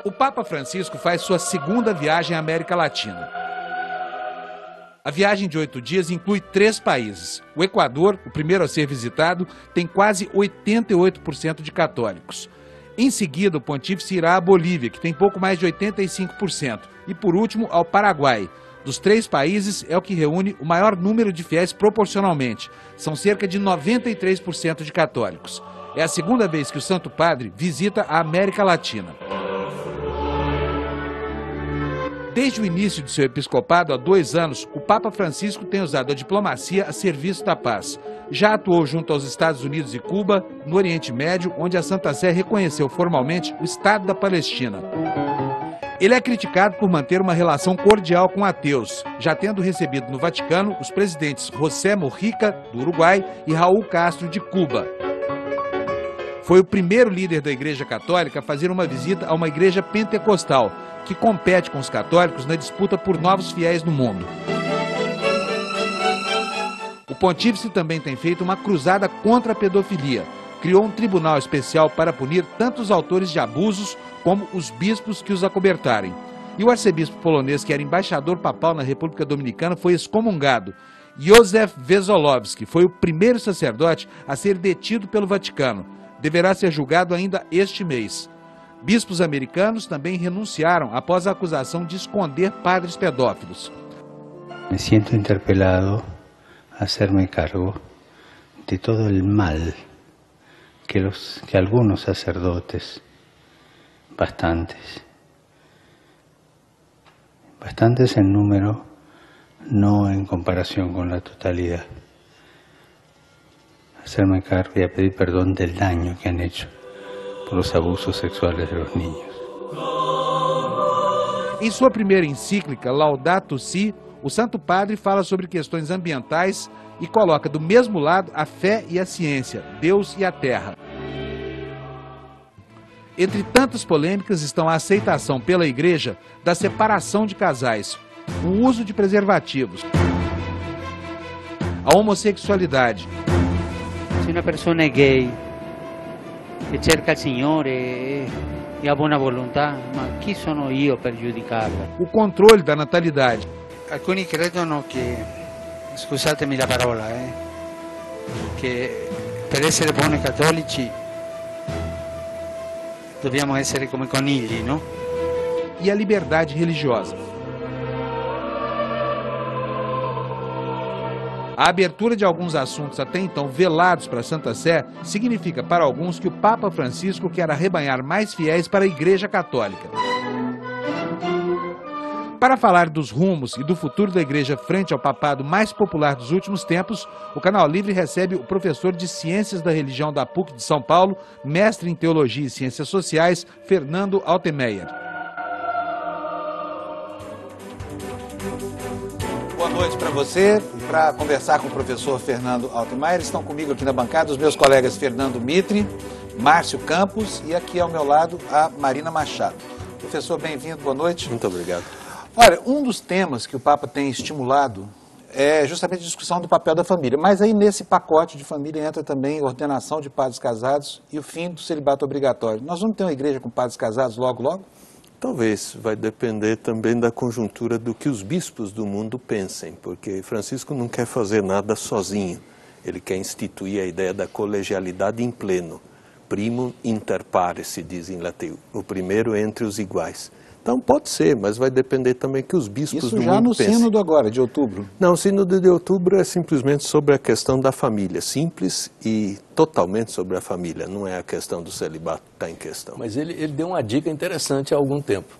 O Papa Francisco faz sua segunda viagem à América Latina. A viagem de 8 dias inclui 3 países. O Equador, o primeiro a ser visitado, tem quase 88% de católicos. Em seguida, o pontífice irá à Bolívia, que tem pouco mais de 85%. E, por último, ao Paraguai. Dos 3 países, é o que reúne o maior número de fiéis proporcionalmente. São cerca de 93% de católicos. É a segunda vez que o Santo Padre visita a América Latina. Desde o início de seu episcopado, há 2 anos, o Papa Francisco tem usado a diplomacia a serviço da paz. Já atuou junto aos Estados Unidos e Cuba, no Oriente Médio, onde a Santa Sé reconheceu formalmente o Estado da Palestina. Ele é criticado por manter uma relação cordial com ateus, já tendo recebido no Vaticano os presidentes José Mujica, do Uruguai, e Raul Castro, de Cuba. Foi o primeiro líder da Igreja Católica a fazer uma visita a uma igreja pentecostal, que compete com os católicos na disputa por novos fiéis no mundo. O pontífice também tem feito uma cruzada contra a pedofilia. Criou um tribunal especial para punir tanto os autores de abusos como os bispos que os acobertarem. E o arcebispo polonês, que era embaixador papal na República Dominicana, foi excomungado. Józef Wesolowski foi o primeiro sacerdote a ser detido pelo Vaticano. Deverá ser julgado ainda este mês. Bispos americanos também renunciaram após a acusação de esconder padres pedófilos. Me sinto interpelado a hacerme cargo de todo el mal que algunos sacerdotes, bastantes en número, no en comparación con la totalidad, hacerme cargo y a pedir perdón del daño que han hecho por los abusos sexuales de los niños. Em sua primeira encíclica, Laudato Si, o Santo Padre fala sobre questões ambientais e coloca do mesmo lado a fé e a ciência, Deus e a terra. Entre tantas polêmicas estão a aceitação pela Igreja da separação de casais, o uso de preservativos, a homossexualidade. Se uma pessoa é gay e cerca o Senhor e a boa vontade, mas chi sono io per giudicarla? O controle da natalidade. Alcuni credono che, scusatemi la parola, che per essere buoni cattolici dobbiamo essere come conigli, no? E a liberdade religiosa. A abertura de alguns assuntos até então velados para a Santa Sé significa para alguns que o Papa Francisco quer arrebanhar mais fiéis para a Igreja Católica. Para falar dos rumos e do futuro da Igreja frente ao papado mais popular dos últimos tempos, o Canal Livre recebe o professor de Ciências da Religião da PUC de São Paulo, mestre em Teologia e Ciências Sociais, Fernando Altemeyer. Boa noite para você. Para conversar com o professor Fernando Altemeyer, estão comigo aqui na bancada os meus colegas Fernando Mitre, Márcio Campos e aqui ao meu lado a Marina Machado. Professor, bem-vindo, boa noite. Muito obrigado. Olha, um dos temas que o Papa tem estimulado é justamente a discussão do papel da família. Mas aí nesse pacote de família entra também a ordenação de padres casados e o fim do celibato obrigatório. Nós vamos ter uma igreja com padres casados logo, logo? Talvez, vai depender também da conjuntura do que os bispos do mundo pensem, porque Francisco não quer fazer nada sozinho. Ele quer instituir a ideia da colegialidade em pleno. Primum inter pares, se diz em latim, o primeiro entre os iguais. Então pode ser, mas vai depender também que os bispos do mundo pensem. Isso já no sínodo agora, de outubro? Não, o sínodo de outubro é simplesmente sobre a questão da família, simples e totalmente sobre a família, não é a questão do celibato que está em questão. Mas ele deu uma dica interessante há algum tempo.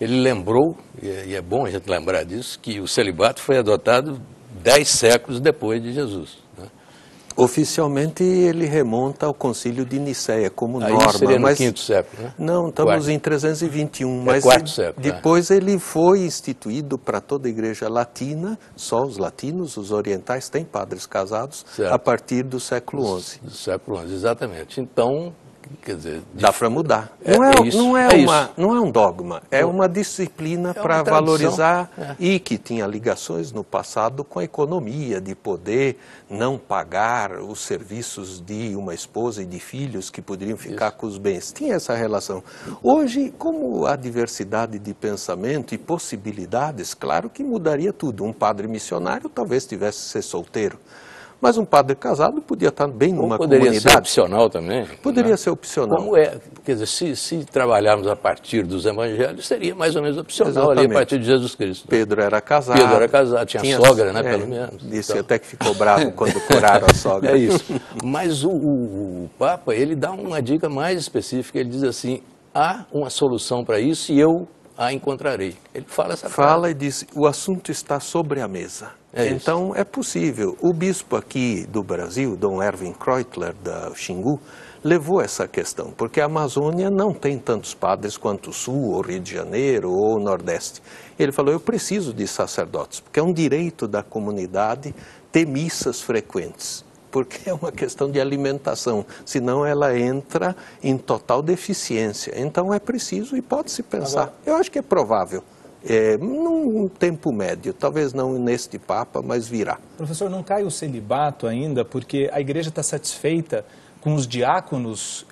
Ele lembrou, e é bom a gente lembrar disso, que o celibato foi adotado 10 séculos depois de Jesus, né? Oficialmente ele remonta ao Concílio de Nicéia como aí norma. Seria no mas quinto século, né? Não, estamos em 321, mas quarto século, depois ele foi instituído para toda a igreja latina, só os latinos, os orientais têm padres casados, certo, a partir do século XI. Do século XI, exatamente. Então, quer dizer... Dá para mudar. Não é um dogma, é uma disciplina para valorizar e que tinha ligações no passado com a economia, de poder não pagar os serviços de uma esposa e de filhos que poderiam ficar com os bens. Tinha essa relação. Hoje, como há diversidade de pensamento e possibilidades, claro que mudaria tudo. Um padre missionário talvez tivesse que ser solteiro. Mas um padre casado podia estar bem numa comunidade. Poderia ser opcional também. Poderia ser opcional. Como é? Quer dizer, se trabalharmos a partir dos evangelhos, seria mais ou menos opcional ali a partir de Jesus Cristo. Pedro era casado. Tinha sogra, né, pelo menos. Disse até que ficou bravo quando curaram a sogra. É isso. Mas o Papa, ele dá uma dica mais específica, ele diz assim, há uma solução para isso e eu a encontrarei. Ele fala essa frase. Fala e diz, o assunto está sobre a mesa. Então, é possível. O bispo aqui do Brasil, Dom Erwin Kreutler, da Xingu, levou essa questão, porque a Amazônia não tem tantos padres quanto o Sul, ou Rio de Janeiro, ou o Nordeste. Ele falou, eu preciso de sacerdotes, porque é um direito da comunidade ter missas frequentes, porque é uma questão de alimentação, senão ela entra em total deficiência. Então, é preciso e pode-se pensar. Eu acho que é provável. Num tempo médio, talvez não neste Papa, mas virá. Professor, não cai o celibato ainda, porque a igreja está satisfeita com os diáconos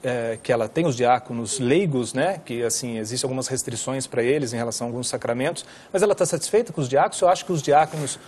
que ela tem, os diáconos leigos, né? Que assim, existem algumas restrições para eles em relação a alguns sacramentos, mas ela está satisfeita com os diáconos? Eu acho que os diáconos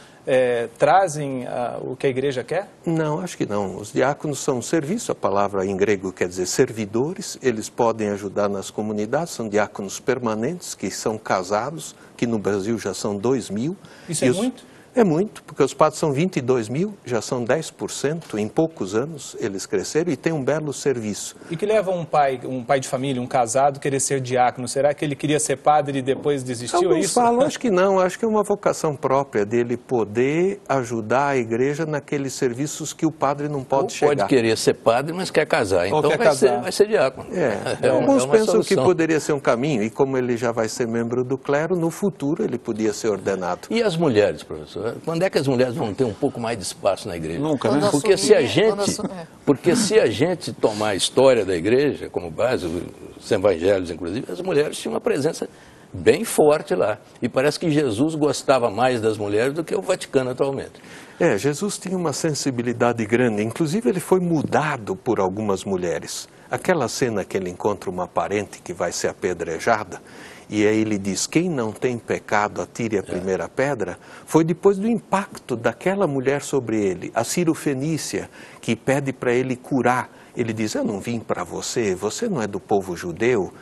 trazem o que a igreja quer? Não, acho que não. Os diáconos são serviço, a palavra em grego quer dizer servidores, eles podem ajudar nas comunidades, são diáconos permanentes, que são casados, que no Brasil já são 2.000. Isso é muito? É muito, porque os padres são 22.000, já são 10%, em poucos anos eles cresceram e tem um belo serviço. E que leva um pai de família, um casado, querer ser diácono? Será que ele queria ser padre e depois desistiu? Alguns falam, acho que não, acho que é uma vocação própria dele poder ajudar a igreja naqueles serviços que o padre não pode chegar. Pode querer ser padre, mas quer casar, então vai ser diácono. Alguns pensam que poderia ser um caminho, e como ele já vai ser membro do clero, no futuro ele podia ser ordenado. E as mulheres, professor? Quando é que as mulheres vão ter um pouco mais de espaço na igreja? Nunca, né? Porque se a gente tomar a história da igreja como base, os evangelhos inclusive, as mulheres tinham uma presença bem forte lá. E parece que Jesus gostava mais das mulheres do que o Vaticano atualmente. Jesus tinha uma sensibilidade grande, inclusive ele foi mudado por algumas mulheres. Aquela cena que ele encontra uma parente que vai ser apedrejada, e aí ele diz, quem não tem pecado atire a primeira pedra, foi depois do impacto daquela mulher sobre ele, a Cirofenícia, que pede para ele curar. Ele diz, eu não vim para você, você não é do povo judeu,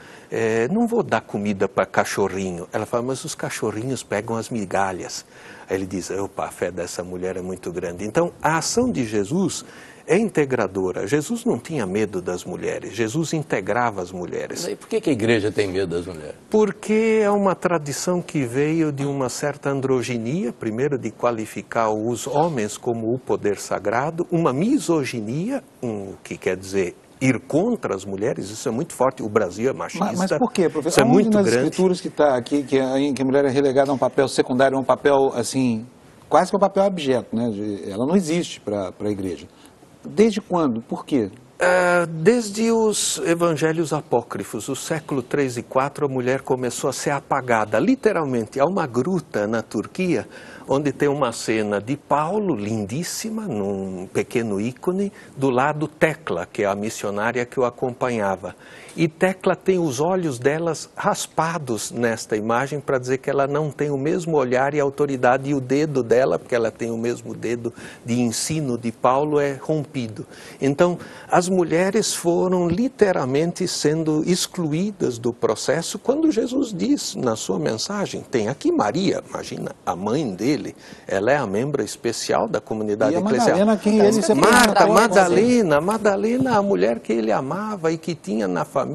não vou dar comida para cachorrinho. Ela fala, mas os cachorrinhos pegam as migalhas. Aí ele diz, opa, a fé dessa mulher é muito grande. Então, a ação de Jesus é integradora. Jesus não tinha medo das mulheres, Jesus integrava as mulheres. Mas aí, por que a igreja tem medo das mulheres? Porque é uma tradição que veio de uma certa androginia, primeiro de qualificar os homens como o poder sagrado, uma misoginia, que quer dizer ir contra as mulheres, isso é muito forte, o Brasil é machista. Mas por quê, professor? Isso é muito nas grande. Escrituras que está aqui, que a mulher é relegada a um papel secundário, um papel, assim, quase que um papel abjeto, né? Ela não existe para a igreja. Desde quando? Por quê? Desde os evangelhos apócrifos, o século 3 e 4, a mulher começou a ser apagada. Literalmente, há uma gruta na Turquia, onde tem uma cena de Paulo, lindíssima, num pequeno ícone, do lado Tecla, que é a missionária que o acompanhava. E Tecla tem os olhos delas raspados nesta imagem para dizer que ela não tem o mesmo olhar e autoridade, e o dedo dela, porque ela tem o mesmo dedo de ensino de Paulo, é rompido. Então, as mulheres foram literalmente sendo excluídas do processo quando Jesus diz na sua mensagem, tem aqui Maria, imagina, a mãe dele, ela é a membra especial da comunidade eclesial. Madalena, quem ele se Madalena, a mulher que ele amava e que tinha na família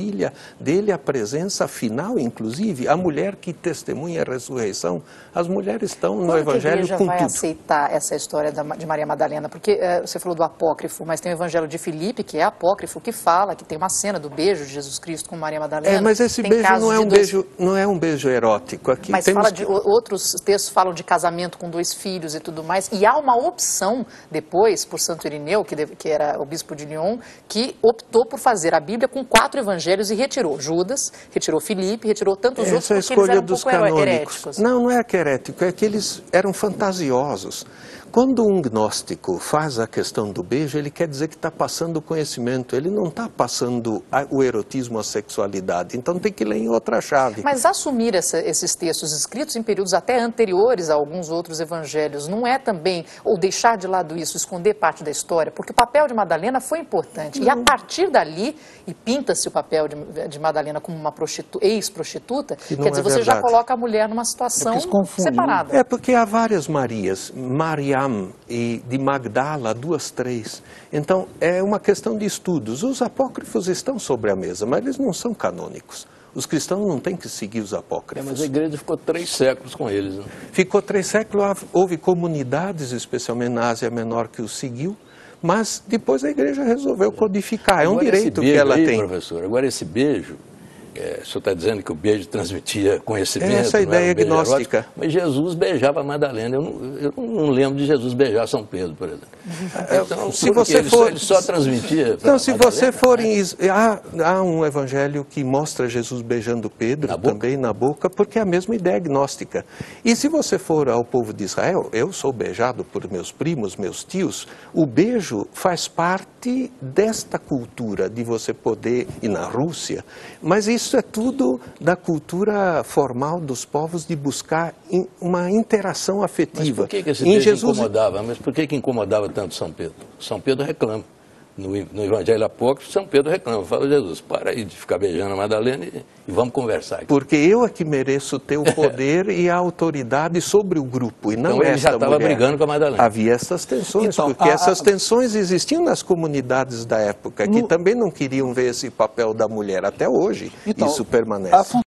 dele a presença final, inclusive, a mulher que testemunha a ressurreição, as mulheres estão no Evangelho com tudo. Vai aceitar essa história de Maria Madalena? Porque você falou do apócrifo, mas tem o Evangelho de Filipe, que é apócrifo, que fala que tem uma cena do beijo de Jesus Cristo com Maria Madalena. Mas esse beijo não é um beijo erótico. Aqui mas outros textos falam de casamento com 2 filhos e tudo mais. E há uma opção depois por Santo Irineu, que era o bispo de Lyon, que optou por fazer a Bíblia com 4 evangelhos e retirou Judas, retirou Filipe, retirou tantos outros porque eles eram um pouco heréticos. Não é que herético, é que eles eram fantasiosos. Quando um gnóstico faz a questão do beijo, ele quer dizer que está passando o conhecimento, ele não está passando o erotismo, a sexualidade. Então tem que ler em outra chave. Mas assumir esses textos escritos em períodos até anteriores a alguns outros evangelhos não é também, ou deixar de lado isso, esconder parte da história? Porque o papel de Madalena foi importante. Não. E a partir dali, e pinta-se o papel de Madalena como uma ex-prostituta, quer dizer, você já coloca a mulher numa situação separada. É porque há várias Marias, Mariam e de Magdala, 2, 3. Então, é uma questão de estudos. Os apócrifos estão sobre a mesa, mas eles não são canônicos. Os cristãos não têm que seguir os apócrifos. Mas a igreja ficou 3 séculos com eles. Né? Ficou 3 séculos, houve comunidades, especialmente na Ásia Menor, que os seguiu, mas depois a igreja resolveu codificar. É um direito que ela tem. Professor, agora esse beijo, o senhor está dizendo que o beijo transmitia conhecimento. Essa ideia gnóstica. Erótico, mas Jesus beijava Madalena. Eu não lembro de Jesus beijar São Pedro, por exemplo. Então, se você for, ele só transmitia. Então, se você for há um evangelho que mostra Jesus beijando Pedro também na boca, porque é a mesma ideia gnóstica. E se você for ao povo de Israel, eu sou beijado por meus primos, meus tios. O beijo faz parte desta cultura de você poder ir na Rússia, mas isso é tudo da cultura formal dos povos de buscar uma interação afetiva. Mas por que esse beijo incomodava? Mas por que incomodava tanto São Pedro? São Pedro reclama. No Evangelho Apócrifo, São Pedro reclama. Fala, Jesus, para aí de ficar beijando a Madalena e vamos conversar aqui. Porque eu é que mereço ter o poder e a autoridade sobre o grupo, e não então ele já estava brigando com a Madalena. Havia essas tensões, então, porque essas tensões existiam nas comunidades da época, que também não queriam ver esse papel da mulher. Até hoje, isso permanece.